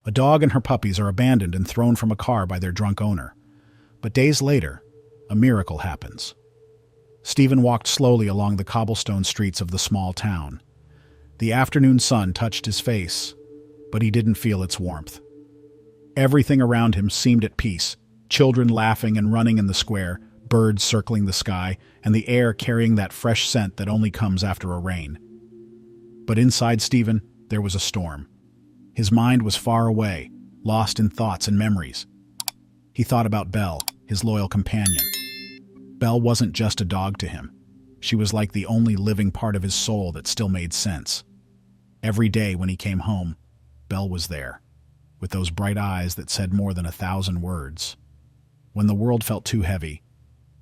A dog and her puppies are abandoned and thrown from a car by their drunk owner. But days later, a miracle happens. Stephen walked slowly along the cobblestone streets of the small town. The afternoon sun touched his face, but he didn't feel its warmth. Everything around him seemed at peace, children laughing and running in the square, birds circling the sky, and the air carrying that fresh scent that only comes after a rain. But inside Stephen, there was a storm. His mind was far away, lost in thoughts and memories. He thought about Belle, his loyal companion. Belle wasn't just a dog to him. She was like the only living part of his soul that still made sense. Every day when he came home, Belle was there, with those bright eyes that said more than 1,000 words. When the world felt too heavy,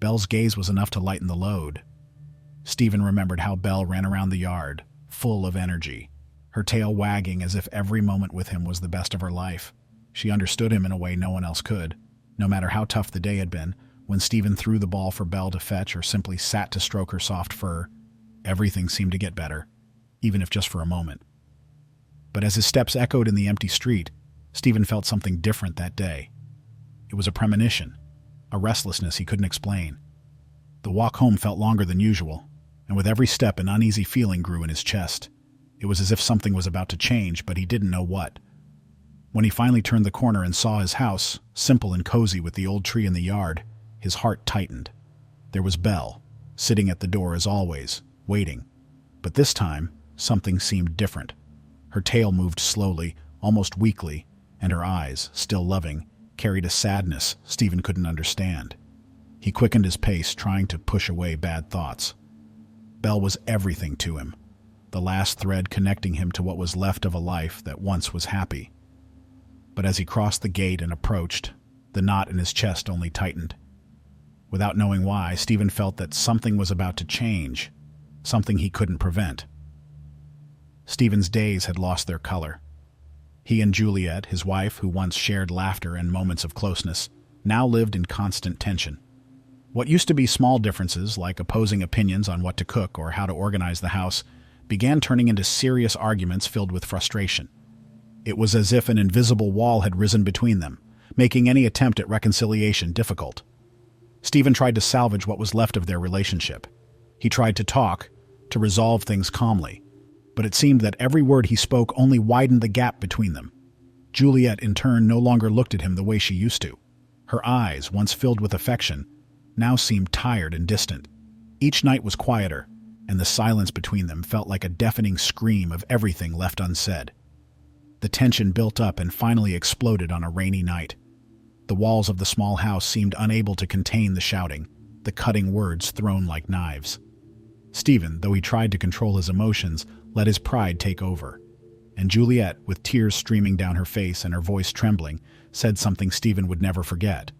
Belle's gaze was enough to lighten the load. Stephen remembered how Belle ran around the yard, full of energy, her tail wagging as if every moment with him was the best of her life. She understood him in a way no one else could. No matter how tough the day had been, when Stephen threw the ball for Belle to fetch or simply sat to stroke her soft fur, everything seemed to get better, even if just for a moment. But as his steps echoed in the empty street, Stephen felt something different that day. It was a premonition, a restlessness he couldn't explain. The walk home felt longer than usual, and with every step an uneasy feeling grew in his chest. It was as if something was about to change, but he didn't know what. When he finally turned the corner and saw his house, simple and cozy with the old tree in the yard, his heart tightened. There was Belle, sitting at the door as always, waiting. But this time, something seemed different. Her tail moved slowly, almost weakly, and her eyes, still loving, carried a sadness Stephen couldn't understand. He quickened his pace, trying to push away bad thoughts. Belle was everything to him, the last thread connecting him to what was left of a life that once was happy. But as he crossed the gate and approached, the knot in his chest only tightened. Without knowing why, Stephen felt that something was about to change, something he couldn't prevent. Stephen's days had lost their color. He and Juliet, his wife, who once shared laughter and moments of closeness, now lived in constant tension. What used to be small differences, like opposing opinions on what to cook or how to organize the house, began turning into serious arguments filled with frustration. It was as if an invisible wall had risen between them, making any attempt at reconciliation difficult. Stephen tried to salvage what was left of their relationship. He tried to talk, to resolve things calmly, but it seemed that every word he spoke only widened the gap between them. Juliet, in turn, no longer looked at him the way she used to. Her eyes, once filled with affection, now seemed tired and distant. Each night was quieter, and the silence between them felt like a deafening scream of everything left unsaid. The tension built up and finally exploded on a rainy night. The walls of the small house seemed unable to contain the shouting, the cutting words thrown like knives. Stephen, though he tried to control his emotions, let his pride take over. And Juliet, with tears streaming down her face and her voice trembling, said something Stephen would never forget.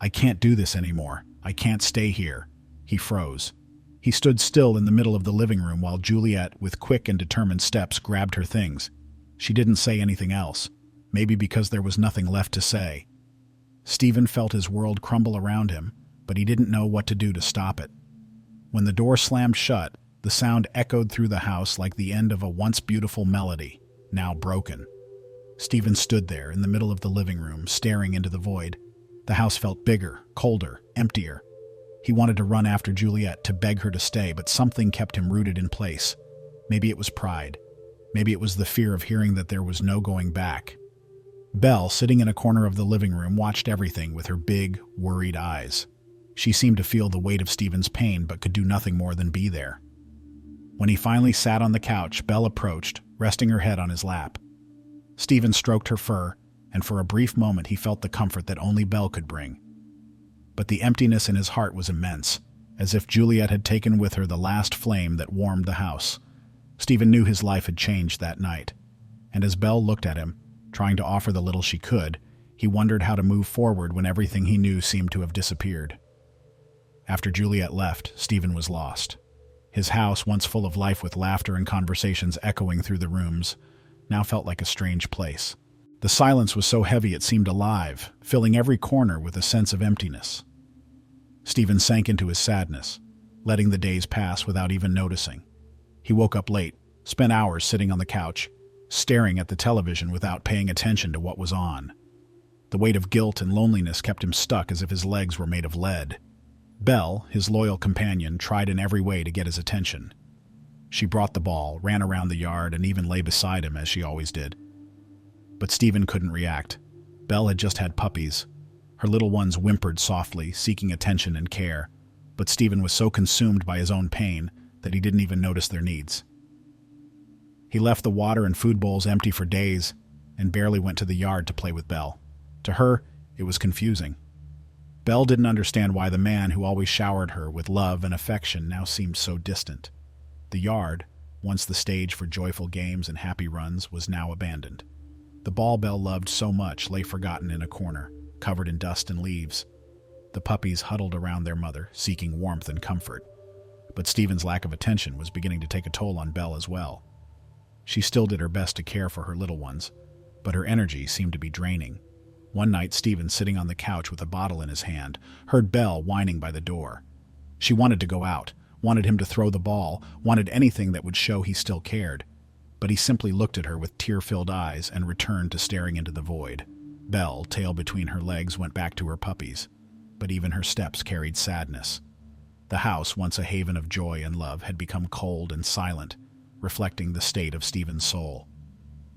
"I can't do this anymore. I can't stay here." He froze. He stood still in the middle of the living room while Juliet, with quick and determined steps, grabbed her things. She didn't say anything else, maybe because there was nothing left to say. Stephen felt his world crumble around him, but he didn't know what to do to stop it. When the door slammed shut, the sound echoed through the house like the end of a once beautiful melody, now broken. Stephen stood there in the middle of the living room, staring into the void. The house felt bigger, colder, emptier. He wanted to run after Juliet, to beg her to stay, but something kept him rooted in place. Maybe it was pride. Maybe it was the fear of hearing that there was no going back. Belle, sitting in a corner of the living room, watched everything with her big, worried eyes. She seemed to feel the weight of Stephen's pain, but could do nothing more than be there. When he finally sat on the couch, Belle approached, resting her head on his lap. Stephen stroked her fur, and for a brief moment he felt the comfort that only Belle could bring. But the emptiness in his heart was immense, as if Juliet had taken with her the last flame that warmed the house. Stephen knew his life had changed that night, and as Belle looked at him, trying to offer the little she could, he wondered how to move forward when everything he knew seemed to have disappeared. After Juliet left, Stephen was lost. His house, once full of life with laughter and conversations echoing through the rooms, now felt like a strange place. The silence was so heavy it seemed alive, filling every corner with a sense of emptiness. Stephen sank into his sadness, letting the days pass without even noticing. He woke up late, spent hours sitting on the couch, staring at the television without paying attention to what was on. The weight of guilt and loneliness kept him stuck as if his legs were made of lead. Belle, his loyal companion, tried in every way to get his attention. She brought the ball, ran around the yard, and even lay beside him as she always did. But Stephen couldn't react. Belle had just had puppies. Her little ones whimpered softly, seeking attention and care, but Stephen was so consumed by his own pain that he didn't even notice their needs. He left the water and food bowls empty for days and barely went to the yard to play with Belle. To her, it was confusing. Belle didn't understand why the man who always showered her with love and affection now seemed so distant. The yard, once the stage for joyful games and happy runs, was now abandoned. The ball Belle loved so much lay forgotten in a corner, covered in dust and leaves. The puppies huddled around their mother, seeking warmth and comfort. But Stephen's lack of attention was beginning to take a toll on Belle as well. She still did her best to care for her little ones, but her energy seemed to be draining. One night, Stephen, sitting on the couch with a bottle in his hand, heard Belle whining by the door. She wanted to go out, wanted him to throw the ball, wanted anything that would show he still cared. But he simply looked at her with tear-filled eyes and returned to staring into the void. Belle, tail between her legs, went back to her puppies, but even her steps carried sadness. The house, once a haven of joy and love, had become cold and silent, reflecting the state of Stephen's soul.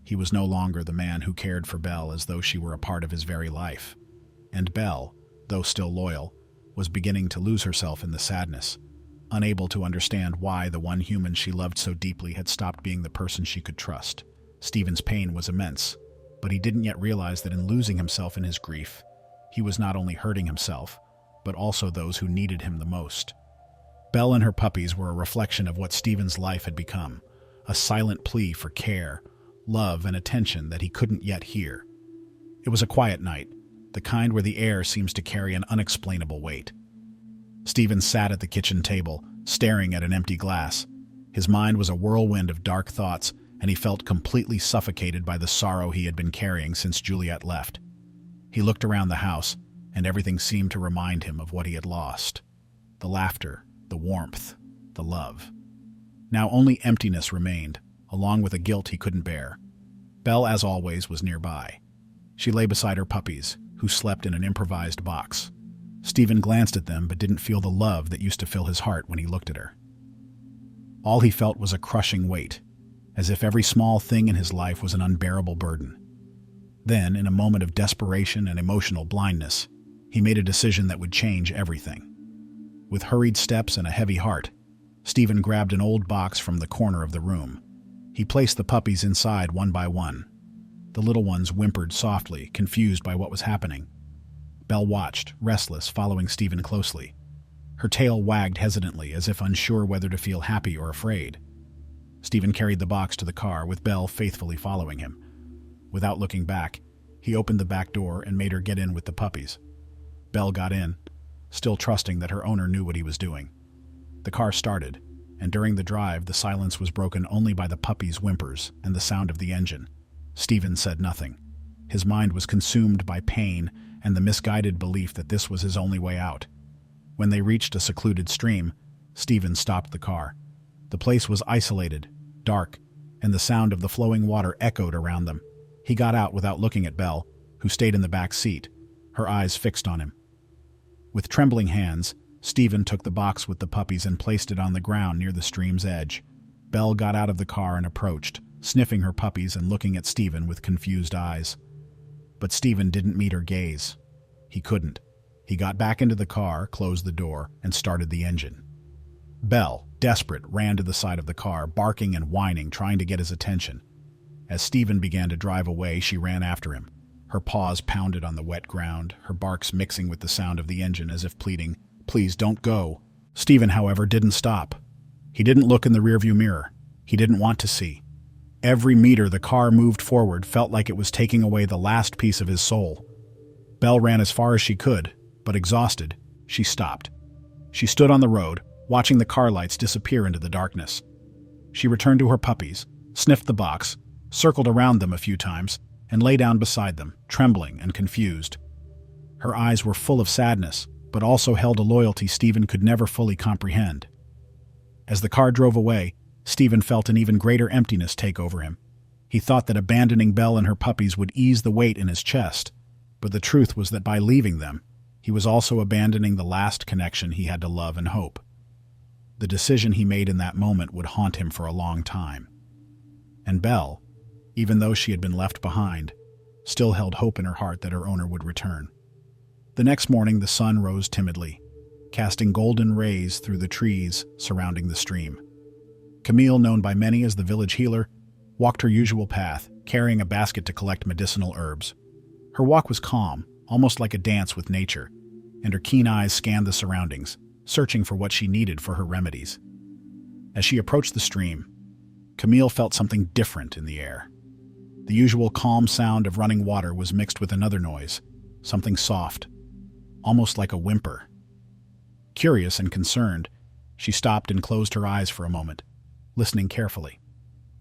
He was no longer the man who cared for Belle as though she were a part of his very life. And Belle, though still loyal, was beginning to lose herself in the sadness, unable to understand why the one human she loved so deeply had stopped being the person she could trust. Stephen's pain was immense, but he didn't yet realize that in losing himself in his grief, he was not only hurting himself, but also those who needed him the most. Belle and her puppies were a reflection of what Stephen's life had become, a silent plea for care, love, and attention that he couldn't yet hear. It was a quiet night, the kind where the air seems to carry an unexplainable weight. Stephen sat at the kitchen table, staring at an empty glass. His mind was a whirlwind of dark thoughts, and he felt completely suffocated by the sorrow he had been carrying since Juliet left. He looked around the house, and everything seemed to remind him of what he had lost. The laughter, the warmth, the love. Now only emptiness remained, along with a guilt he couldn't bear. Belle, as always, was nearby. She lay beside her puppies, who slept in an improvised box. Stephen glanced at them but didn't feel the love that used to fill his heart when he looked at her. All he felt was a crushing weight, as if every small thing in his life was an unbearable burden. Then, in a moment of desperation and emotional blindness, he made a decision that would change everything. With hurried steps and a heavy heart, Stephen grabbed an old box from the corner of the room. He placed the puppies inside one by one. The little ones whimpered softly, confused by what was happening. Belle watched, restless, following Stephen closely. Her tail wagged hesitantly, as if unsure whether to feel happy or afraid. Stephen carried the box to the car, with Belle faithfully following him. Without looking back, he opened the back door and made her get in with the puppies. Belle got in, still trusting that her owner knew what he was doing. The car started, and during the drive the silence was broken only by the puppies' whimpers and the sound of the engine. Stephen said nothing. His mind was consumed by pain and the misguided belief that this was his only way out. When they reached a secluded stream, Stephen stopped the car. The place was isolated, dark, and the sound of the flowing water echoed around them. He got out without looking at Belle, who stayed in the back seat, her eyes fixed on him. With trembling hands, Stephen took the box with the puppies and placed it on the ground near the stream's edge. Belle got out of the car and approached, sniffing her puppies and looking at Stephen with confused eyes. But Stephen didn't meet her gaze. He couldn't. He got back into the car, closed the door, and started the engine. Belle, desperate, ran to the side of the car, barking and whining, trying to get his attention. As Stephen began to drive away, she ran after him. Her paws pounded on the wet ground, her barks mixing with the sound of the engine as if pleading, "Please don't go." Stephen, however, didn't stop. He didn't look in the rearview mirror. He didn't want to see. Every meter the car moved forward felt like it was taking away the last piece of his soul. Belle ran as far as she could, but exhausted, she stopped. She stood on the road, watching the car lights disappear into the darkness. She returned to her puppies, sniffed the box, circled around them a few times, and lay down beside them, trembling and confused. Her eyes were full of sadness, but also held a loyalty Stephen could never fully comprehend. As the car drove away, Stephen felt an even greater emptiness take over him. He thought that abandoning Belle and her puppies would ease the weight in his chest, but the truth was that by leaving them, he was also abandoning the last connection he had to love and hope. The decision he made in that moment would haunt him for a long time. And Belle, even though she had been left behind, still held hope in her heart that her owner would return. The next morning, the sun rose timidly, casting golden rays through the trees surrounding the stream. Camille, known by many as the village healer, walked her usual path, carrying a basket to collect medicinal herbs. Her walk was calm, almost like a dance with nature, and her keen eyes scanned the surroundings, searching for what she needed for her remedies. As she approached the stream, Camille felt something different in the air. The usual calm sound of running water was mixed with another noise, something soft, almost like a whimper. Curious and concerned, she stopped and closed her eyes for a moment, listening carefully.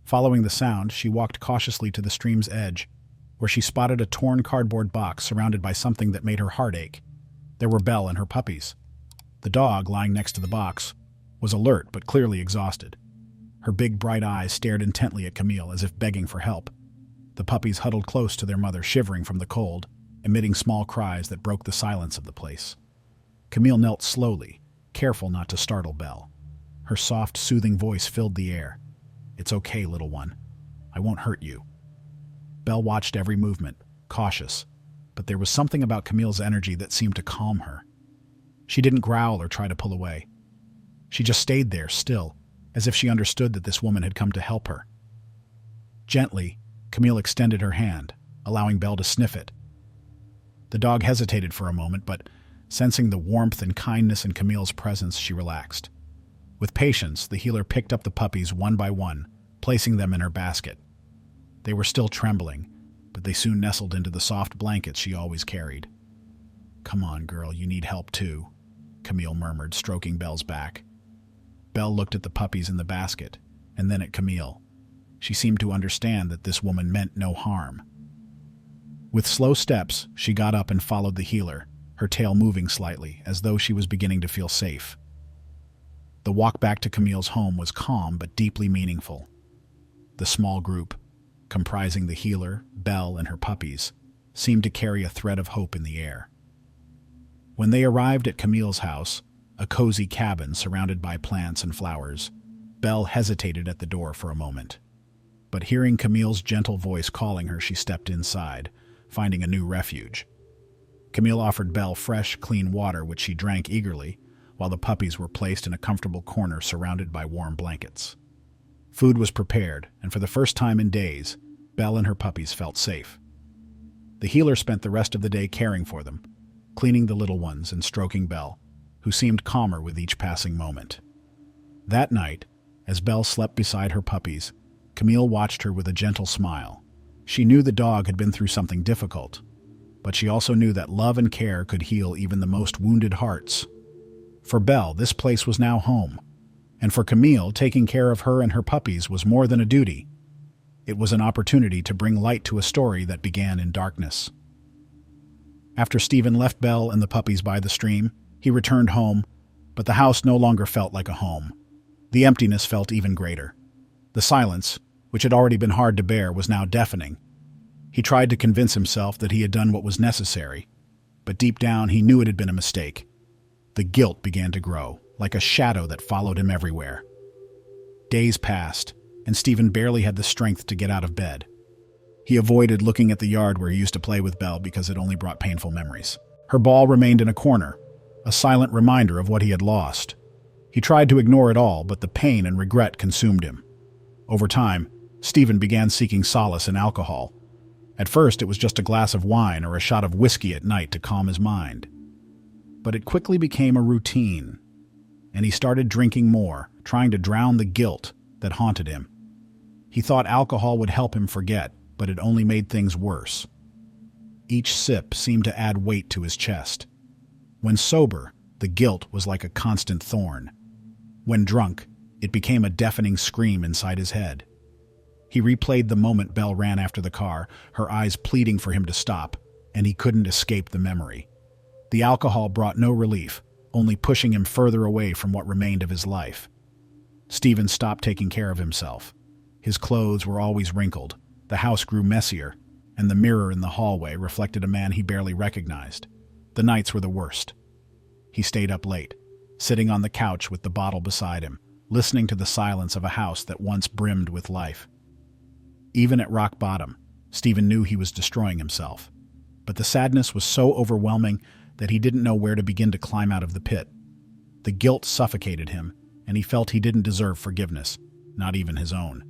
Following the sound, she walked cautiously to the stream's edge, where she spotted a torn cardboard box surrounded by something that made her heart ache. There were Belle and her puppies. The dog, lying next to the box, was alert but clearly exhausted. Her big bright eyes stared intently at Camille as if begging for help. The puppies huddled close to their mother, shivering from the cold, emitting small cries that broke the silence of the place. Camille knelt slowly, careful not to startle Belle. Her soft, soothing voice filled the air. "It's okay, little one. I won't hurt you." Belle watched every movement, cautious, but there was something about Camille's energy that seemed to calm her. She didn't growl or try to pull away. She just stayed there, still, as if she understood that this woman had come to help her. Gently, Camille extended her hand, allowing Belle to sniff it. The dog hesitated for a moment, but sensing the warmth and kindness in Camille's presence, she relaxed. With patience, the healer picked up the puppies one by one, placing them in her basket. They were still trembling, but they soon nestled into the soft blankets she always carried. "Come on, girl, you need help too," Camille murmured, stroking Belle's back. Belle looked at the puppies in the basket, and then at Camille. She seemed to understand that this woman meant no harm. With slow steps, she got up and followed the healer, her tail moving slightly, as though she was beginning to feel safe. The walk back to Camille's home was calm but deeply meaningful. The small group, comprising the healer, Belle, and her puppies, seemed to carry a thread of hope in the air. When they arrived at Camille's house, a cozy cabin surrounded by plants and flowers, Belle hesitated at the door for a moment. But hearing Camille's gentle voice calling her, she stepped inside, finding a new refuge. Camille offered Belle fresh, clean water, which she drank eagerly, while the puppies were placed in a comfortable corner surrounded by warm blankets. Food was prepared, and for the first time in days, Belle and her puppies felt safe. The healer spent the rest of the day caring for them, cleaning the little ones and stroking Belle, who seemed calmer with each passing moment. That night, as Belle slept beside her puppies, Camille watched her with a gentle smile. She knew the dog had been through something difficult, but she also knew that love and care could heal even the most wounded hearts. For Belle, this place was now home, and for Camille, taking care of her and her puppies was more than a duty. It was an opportunity to bring light to a story that began in darkness. After Stephen left Belle and the puppies by the stream, he returned home, but the house no longer felt like a home. The emptiness felt even greater. The silence, which had already been hard to bear, was now deafening. He tried to convince himself that he had done what was necessary, but deep down he knew it had been a mistake. The guilt began to grow, like a shadow that followed him everywhere. Days passed, and Stephen barely had the strength to get out of bed. He avoided looking at the yard where he used to play with Belle because it only brought painful memories. Her ball remained in a corner, a silent reminder of what he had lost. He tried to ignore it all, but the pain and regret consumed him. Over time, Stephen began seeking solace in alcohol. At first, it was just a glass of wine or a shot of whiskey at night to calm his mind. But it quickly became a routine, and he started drinking more, trying to drown the guilt that haunted him. He thought alcohol would help him forget, but it only made things worse. Each sip seemed to add weight to his chest. When sober, the guilt was like a constant thorn. When drunk, it became a deafening scream inside his head. He replayed the moment Belle ran after the car, her eyes pleading for him to stop, and he couldn't escape the memory. The alcohol brought no relief, only pushing him further away from what remained of his life. Stephen stopped taking care of himself. His clothes were always wrinkled, The house grew messier, and the mirror in the hallway reflected a man he barely recognized. The nights were the worst. He stayed up late, sitting on the couch with the bottle beside him, listening to the silence of a house that once brimmed with life. Even at rock bottom, Stephen knew he was destroying himself. But the sadness was so overwhelming that he didn't know where to begin to climb out of the pit. The guilt suffocated him, and he felt he didn't deserve forgiveness, not even his own.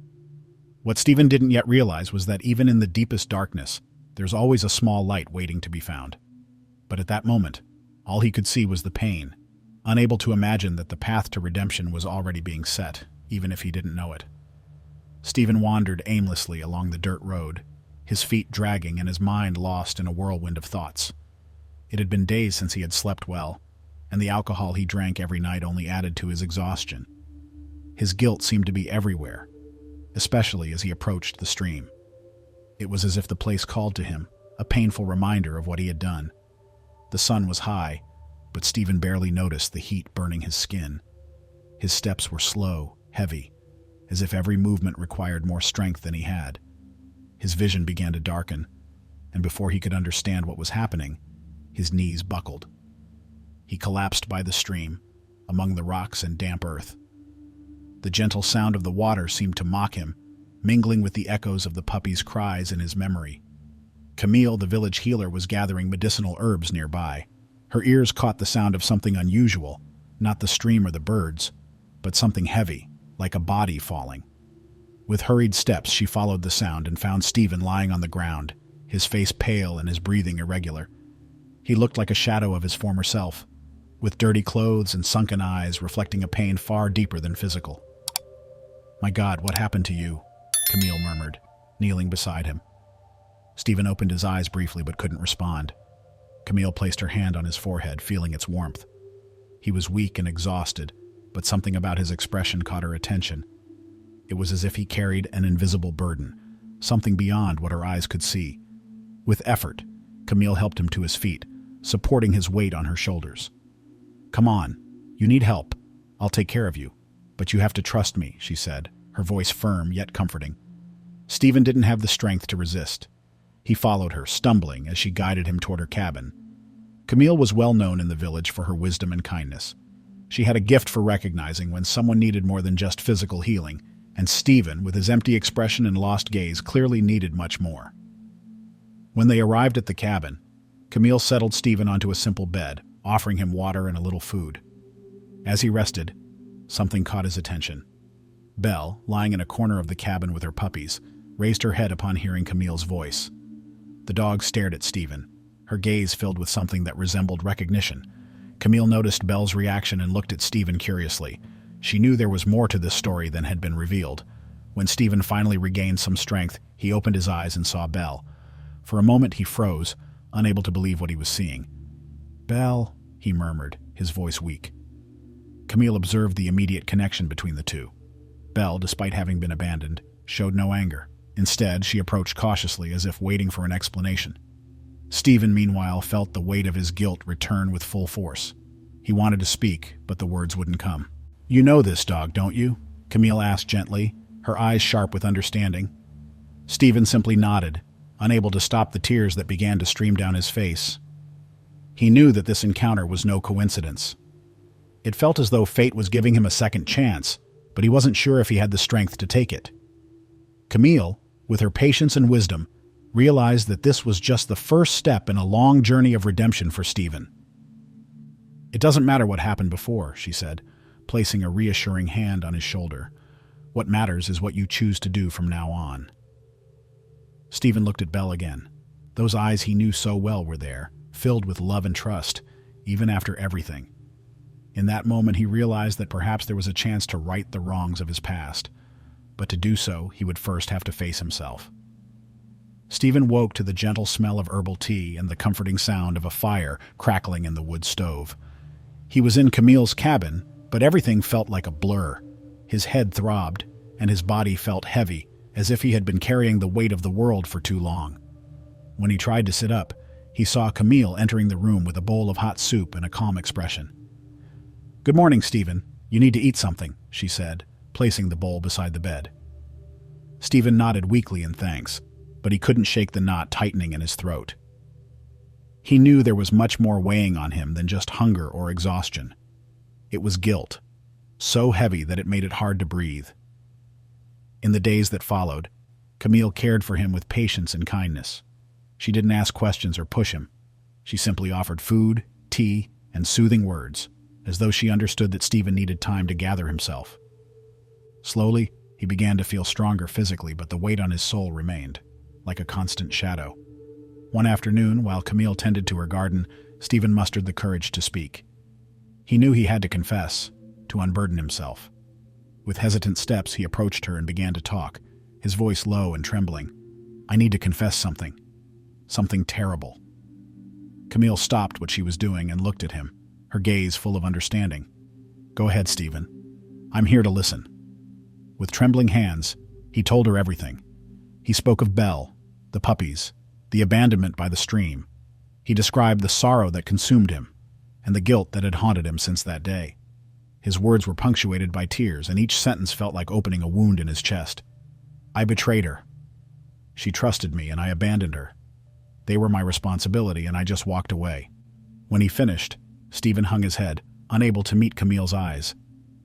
What Stephen didn't yet realize was that even in the deepest darkness, there's always a small light waiting to be found. But at that moment, all he could see was the pain, unable to imagine that the path to redemption was already being set, even if he didn't know it. Stephen wandered aimlessly along the dirt road, his feet dragging and his mind lost in a whirlwind of thoughts. It had been days since he had slept well, and the alcohol he drank every night only added to his exhaustion. His guilt seemed to be everywhere, especially as he approached the stream. It was as if the place called to him, a painful reminder of what he had done. The sun was high, but Stephen barely noticed the heat burning his skin. His steps were slow, heavy, as if every movement required more strength than he had. His vision began to darken, and before he could understand what was happening, his knees buckled. He collapsed by the stream, among the rocks and damp earth. The gentle sound of the water seemed to mock him, mingling with the echoes of the puppy's cries in his memory. Camille, the village healer, was gathering medicinal herbs nearby. Her ears caught the sound of something unusual, not the stream or the birds, but something heavy, like a body falling. With hurried steps, she followed the sound and found Stephen lying on the ground, his face pale and his breathing irregular. He looked like a shadow of his former self, with dirty clothes and sunken eyes reflecting a pain far deeper than physical. "My God, what happened to you?" Camille murmured, kneeling beside him. Stephen opened his eyes briefly but couldn't respond. Camille placed her hand on his forehead, feeling its warmth. He was weak and exhausted, but something about his expression caught her attention. It was as if he carried an invisible burden, something beyond what her eyes could see. With effort, Camille helped him to his feet, supporting his weight on her shoulders. "Come on, you need help. I'll take care of you. But you have to trust me," she said, her voice firm yet comforting. Stephen didn't have the strength to resist. He followed her, stumbling as she guided him toward her cabin. Camille was well known in the village for her wisdom and kindness. She had a gift for recognizing when someone needed more than just physical healing, and Stephen, with his empty expression and lost gaze, clearly needed much more. When they arrived at the cabin, Camille settled Stephen onto a simple bed, offering him water and a little food. As he rested, something caught his attention. Belle, lying in a corner of the cabin with her puppies, raised her head upon hearing Camille's voice. The dog stared at Stephen, her gaze filled with something that resembled recognition. Camille noticed Belle's reaction and looked at Stephen curiously. She knew there was more to this story than had been revealed. When Stephen finally regained some strength, he opened his eyes and saw Belle. For a moment he froze, unable to believe what he was seeing. "Belle," he murmured, his voice weak. Camille observed the immediate connection between the two. Belle, despite having been abandoned, showed no anger. Instead, she approached cautiously as if waiting for an explanation. Stephen, meanwhile, felt the weight of his guilt return with full force. He wanted to speak, but the words wouldn't come. "You know this dog, don't you?" Camille asked gently, her eyes sharp with understanding. Stephen simply nodded, unable to stop the tears that began to stream down his face. He knew that this encounter was no coincidence. It felt as though fate was giving him a second chance, but he wasn't sure if he had the strength to take it. Camille, with her patience and wisdom, realized that this was just the first step in a long journey of redemption for Stephen. "It doesn't matter what happened before," she said, placing a reassuring hand on his shoulder. "What matters is what you choose to do from now on." Stephen looked at Belle again. Those eyes he knew so well were there, filled with love and trust, even after everything. In that moment he realized that perhaps there was a chance to right the wrongs of his past, but to do so he would first have to face himself. Stephen woke to the gentle smell of herbal tea and the comforting sound of a fire crackling in the wood stove. He was in Camille's cabin, but everything felt like a blur. His head throbbed, and his body felt heavy, as if he had been carrying the weight of the world for too long. When he tried to sit up, he saw Camille entering the room with a bowl of hot soup and a calm expression. "Good morning, Stephen. You need to eat something," she said, placing the bowl beside the bed. Stephen nodded weakly in thanks, but he couldn't shake the knot tightening in his throat. He knew there was much more weighing on him than just hunger or exhaustion. It was guilt, so heavy that it made it hard to breathe. In the days that followed, Camille cared for him with patience and kindness. She didn't ask questions or push him. She simply offered food, tea, and soothing words, as though she understood that Stephen needed time to gather himself. Slowly, he began to feel stronger physically, but the weight on his soul remained, like a constant shadow. One afternoon, while Camille tended to her garden, Stephen mustered the courage to speak. He knew he had to confess, to unburden himself. With hesitant steps, he approached her and began to talk, his voice low and trembling. "I need to confess something. Something terrible." Camille stopped what she was doing and looked at him, her gaze full of understanding. "Go ahead, Stephen. I'm here to listen." With trembling hands, he told her everything. He spoke of Belle, the puppies, the abandonment by the stream. He described the sorrow that consumed him, and the guilt that had haunted him since that day. His words were punctuated by tears, and each sentence felt like opening a wound in his chest. "I betrayed her. She trusted me, and I abandoned her. They were my responsibility, and I just walked away." When he finished, Stephen hung his head, unable to meet Camille's eyes.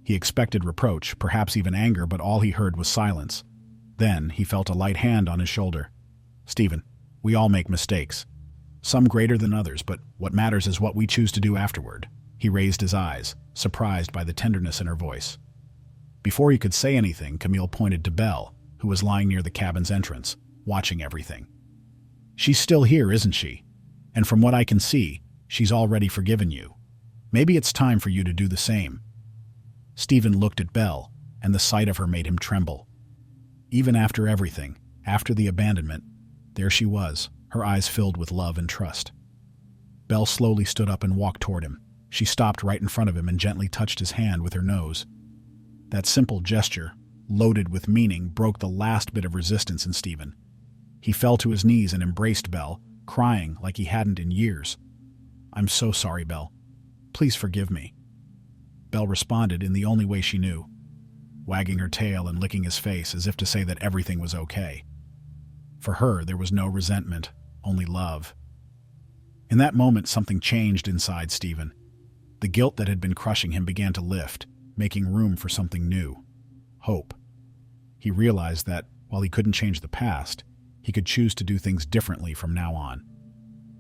He expected reproach, perhaps even anger, but all he heard was silence. Then he felt a light hand on his shoulder. "Stephen, we all make mistakes. Some greater than others, but what matters is what we choose to do afterward." He raised his eyes, surprised by the tenderness in her voice. Before he could say anything, Camille pointed to Belle, who was lying near the cabin's entrance, watching everything. "She's still here, isn't she? And from what I can see, she's already forgiven you. Maybe it's time for you to do the same." Stephen looked at Belle, and the sight of her made him tremble. Even after everything, after the abandonment, there she was, her eyes filled with love and trust. Belle slowly stood up and walked toward him. She stopped right in front of him and gently touched his hand with her nose. That simple gesture, loaded with meaning, broke the last bit of resistance in Stephen. He fell to his knees and embraced Belle, crying like he hadn't in years. "I'm so sorry, Belle. Please forgive me." Belle responded in the only way she knew, wagging her tail and licking his face as if to say that everything was okay. For her, there was no resentment, only love. In that moment, something changed inside Stephen. The guilt that had been crushing him began to lift, making room for something new. Hope. He realized that, while he couldn't change the past, he could choose to do things differently from now on.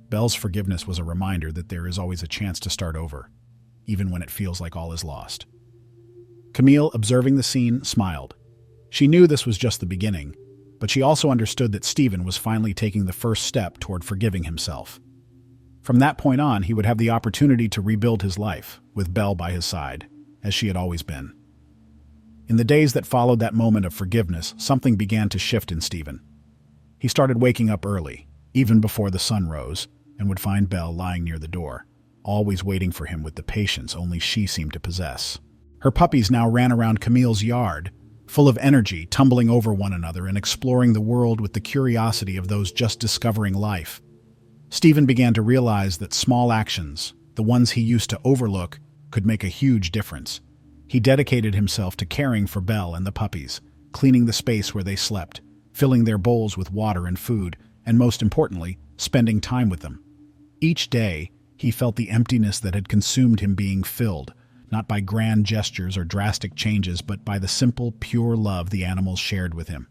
Belle's forgiveness was a reminder that there is always a chance to start over, even when it feels like all is lost. Camille, observing the scene, smiled. She knew this was just the beginning, but she also understood that Stephen was finally taking the first step toward forgiving himself. From that point on, he would have the opportunity to rebuild his life, with Belle by his side, as she had always been. In the days that followed that moment of forgiveness, something began to shift in Stephen. He started waking up early, even before the sun rose, and would find Belle lying near the door, always waiting for him with the patience only she seemed to possess. Her puppies now ran around Camille's yard, full of energy, tumbling over one another and exploring the world with the curiosity of those just discovering life. Stephen began to realize that small actions, the ones he used to overlook, could make a huge difference. He dedicated himself to caring for Belle and the puppies, cleaning the space where they slept, filling their bowls with water and food, and most importantly, spending time with them. Each day, he felt the emptiness that had consumed him being filled, not by grand gestures or drastic changes, but by the simple, pure love the animals shared with him.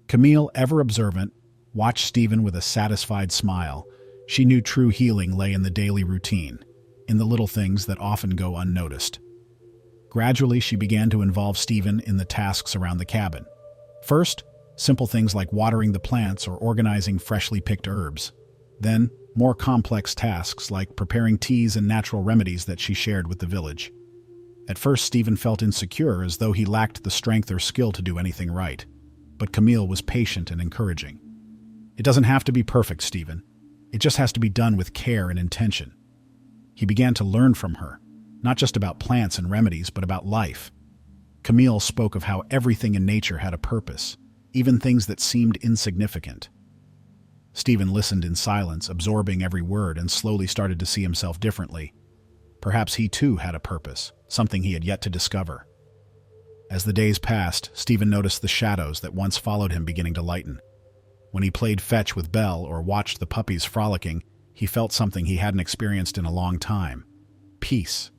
Camille, ever observant, watched Stephen with a satisfied smile. She knew true healing lay in the daily routine, in the little things that often go unnoticed. Gradually, she began to involve Stephen in the tasks around the cabin. First, simple things like watering the plants or organizing freshly picked herbs. Then, more complex tasks like preparing teas and natural remedies that she shared with the village. At first, Stephen felt insecure, as though he lacked the strength or skill to do anything right. But Camille was patient and encouraging. "It doesn't have to be perfect, Stephen. It just has to be done with care and intention." He began to learn from her, not just about plants and remedies, but about life. Camille spoke of how everything in nature had a purpose, even things that seemed insignificant. Stephen listened in silence, absorbing every word, and slowly started to see himself differently. Perhaps he too had a purpose, something he had yet to discover. As the days passed, Stephen noticed the shadows that once followed him beginning to lighten. When he played fetch with Belle or watched the puppies frolicking, he felt something he hadn't experienced in a long time. Peace.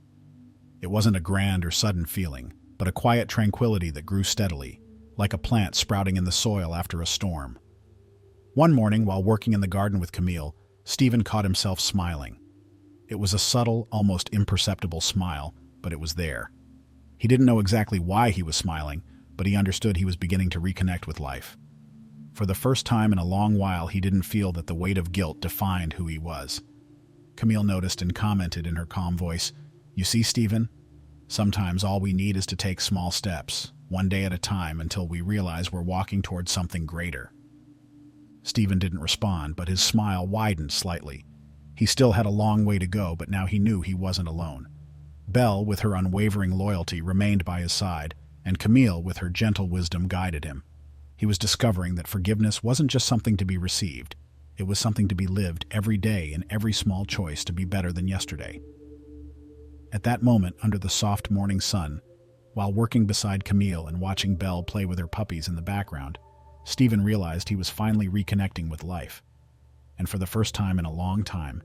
It wasn't a grand or sudden feeling, but a quiet tranquility that grew steadily, like a plant sprouting in the soil after a storm. One morning, while working in the garden with Camille, Stephen caught himself smiling. It was a subtle, almost imperceptible smile, but it was there. He didn't know exactly why he was smiling, but he understood he was beginning to reconnect with life. For the first time in a long while, he didn't feel that the weight of guilt defined who he was. Camille noticed and commented in her calm voice, "You see, Stephen? Sometimes all we need is to take small steps, one day at a time, until we realize we're walking towards something greater." Stephen didn't respond, but his smile widened slightly. He still had a long way to go, but now he knew he wasn't alone. Belle, with her unwavering loyalty, remained by his side, and Camille, with her gentle wisdom, guided him. He was discovering that forgiveness wasn't just something to be received. It was something to be lived every day in every small choice to be better than yesterday. At that moment, under the soft morning sun, while working beside Camille and watching Belle play with her puppies in the background, Stephen realized he was finally reconnecting with life. And for the first time in a long time,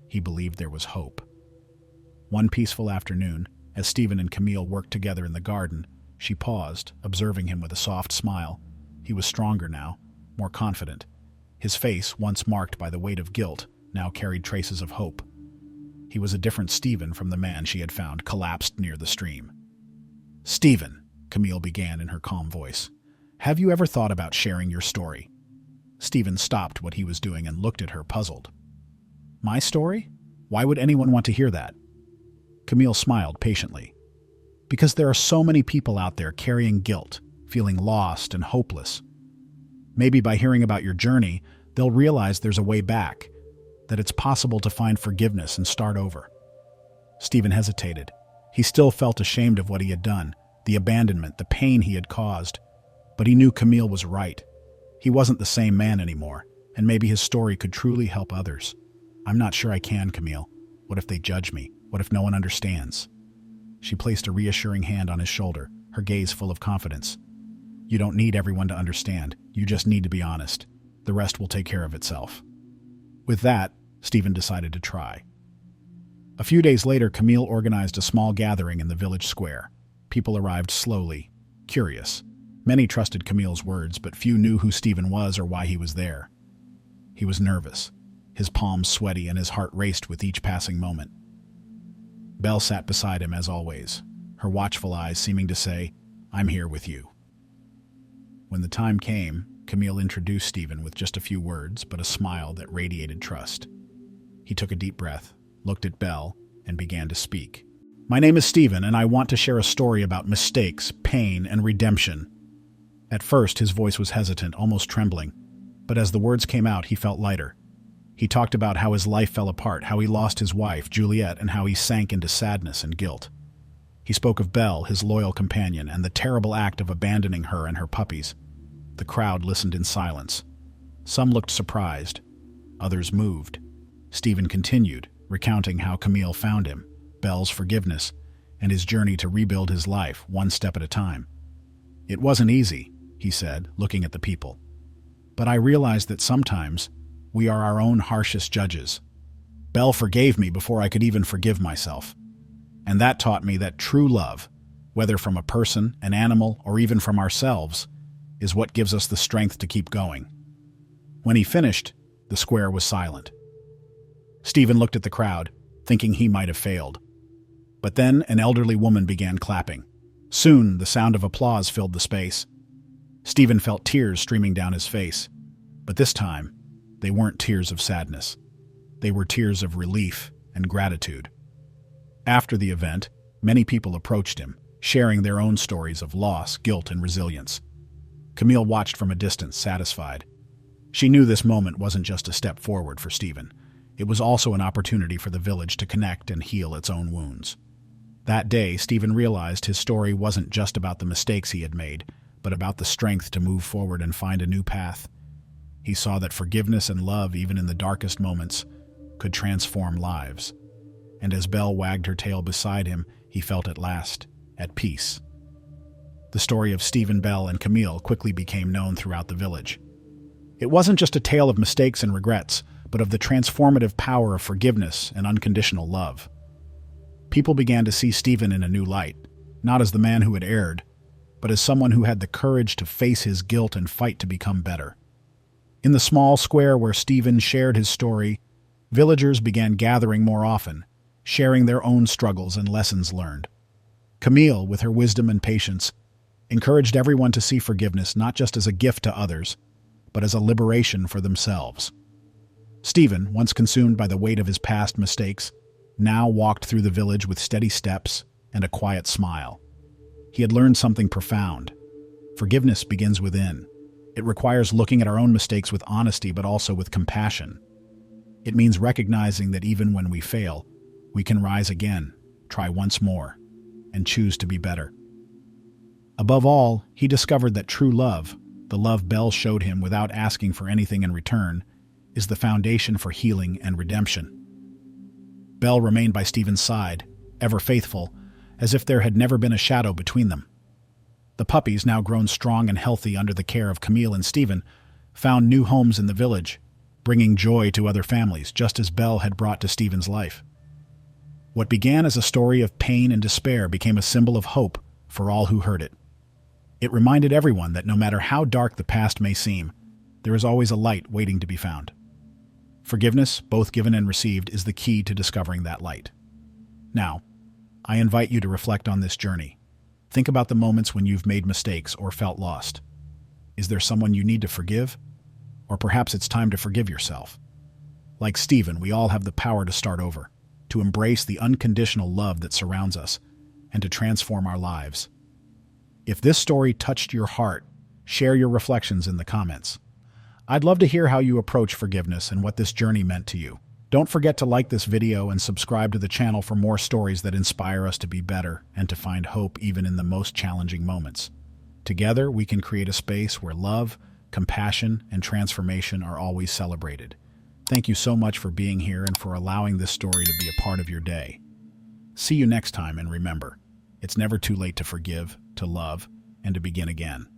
he believed there was hope. One peaceful afternoon, as Stephen and Camille worked together in the garden, she paused, observing him with a soft smile. He was stronger now, more confident. His face, once marked by the weight of guilt, now carried traces of hope. He was a different Stephen from the man she had found collapsed near the stream. "Stephen," Camille began in her calm voice, "have you ever thought about sharing your story?" Stephen stopped what he was doing and looked at her, puzzled. "My story? Why would anyone want to hear that?" Camille smiled patiently. "Because there are so many people out there carrying guilt, feeling lost and hopeless. Maybe by hearing about your journey, they'll realize there's a way back, that it's possible to find forgiveness and start over." Stephen hesitated. He still felt ashamed of what he had done, the abandonment, the pain he had caused. But he knew Camille was right. He wasn't the same man anymore, and maybe his story could truly help others. "I'm not sure I can, Camille. What if they judge me? What if no one understands?" She placed a reassuring hand on his shoulder, her gaze full of confidence. "You don't need everyone to understand. You just need to be honest. The rest will take care of itself." With that, Stephen decided to try. A few days later, Camille organized a small gathering in the village square. People arrived slowly, curious. Many trusted Camille's words, but few knew who Stephen was or why he was there. He was nervous, his palms sweaty and his heart raced with each passing moment. Belle sat beside him as always, her watchful eyes seeming to say, "I'm here with you." When the time came, Camille introduced Stephen with just a few words, but a smile that radiated trust. He took a deep breath, looked at Belle, and began to speak. "My name is Stephen, and I want to share a story about mistakes, pain, and redemption." At first, his voice was hesitant, almost trembling, but as the words came out, he felt lighter. He talked about how his life fell apart, how he lost his wife, Juliet, and how he sank into sadness and guilt. He spoke of Belle, his loyal companion, and the terrible act of abandoning her and her puppies. The crowd listened in silence. Some looked surprised, others moved. Stephen continued, recounting how Camille found him, Belle's forgiveness, and his journey to rebuild his life one step at a time. "It wasn't easy," he said, looking at the people. "But I realized that sometimes we are our own harshest judges. Belle forgave me before I could even forgive myself. And that taught me that true love, whether from a person, an animal, or even from ourselves, is what gives us the strength to keep going." When he finished, the square was silent. Stephen looked at the crowd, thinking he might have failed. But then an elderly woman began clapping. Soon, the sound of applause filled the space. Stephen felt tears streaming down his face. But this time, they weren't tears of sadness. They were tears of relief and gratitude. After the event, many people approached him, sharing their own stories of loss, guilt, and resilience. Camille watched from a distance, satisfied. She knew this moment wasn't just a step forward for Stephen. It was also an opportunity for the village to connect and heal its own wounds. That day, Stephen realized his story wasn't just about the mistakes he had made, but about the strength to move forward and find a new path. He saw that forgiveness and love, even in the darkest moments, could transform lives. And as Belle wagged her tail beside him, he felt at last at peace. The story of Stephen, Belle, and Camille quickly became known throughout the village. It wasn't just a tale of mistakes and regrets, but of the transformative power of forgiveness and unconditional love. People began to see Stephen in a new light, not as the man who had erred, but as someone who had the courage to face his guilt and fight to become better. In the small square where Stephen shared his story, villagers began gathering more often, sharing their own struggles and lessons learned. Camille, with her wisdom and patience, encouraged everyone to see forgiveness not just as a gift to others, but as a liberation for themselves. Stephen, once consumed by the weight of his past mistakes, now walked through the village with steady steps and a quiet smile. He had learned something profound. Forgiveness begins within. It requires looking at our own mistakes with honesty, but also with compassion. It means recognizing that even when we fail, we can rise again, try once more, and choose to be better. Above all, he discovered that true love, the love Belle showed him without asking for anything in return, is the foundation for healing and redemption. Belle remained by Stephen's side, ever faithful, as if there had never been a shadow between them. The puppies, now grown strong and healthy under the care of Camille and Stephen, found new homes in the village, bringing joy to other families, just as Belle had brought to Stephen's life. What began as a story of pain and despair became a symbol of hope for all who heard it. It reminded everyone that no matter how dark the past may seem, there is always a light waiting to be found. Forgiveness, both given and received, is the key to discovering that light. Now, I invite you to reflect on this journey. Think about the moments when you've made mistakes or felt lost. Is there someone you need to forgive? Or perhaps it's time to forgive yourself. Like Stephen, we all have the power to start over, to embrace the unconditional love that surrounds us, and to transform our lives. If this story touched your heart, share your reflections in the comments. I'd love to hear how you approach forgiveness and what this journey meant to you. Don't forget to like this video and subscribe to the channel for more stories that inspire us to be better and to find hope even in the most challenging moments. Together, we can create a space where love, compassion, and transformation are always celebrated. Thank you so much for being here and for allowing this story to be a part of your day. See you next time, and remember, it's never too late to forgive, to love, and to begin again.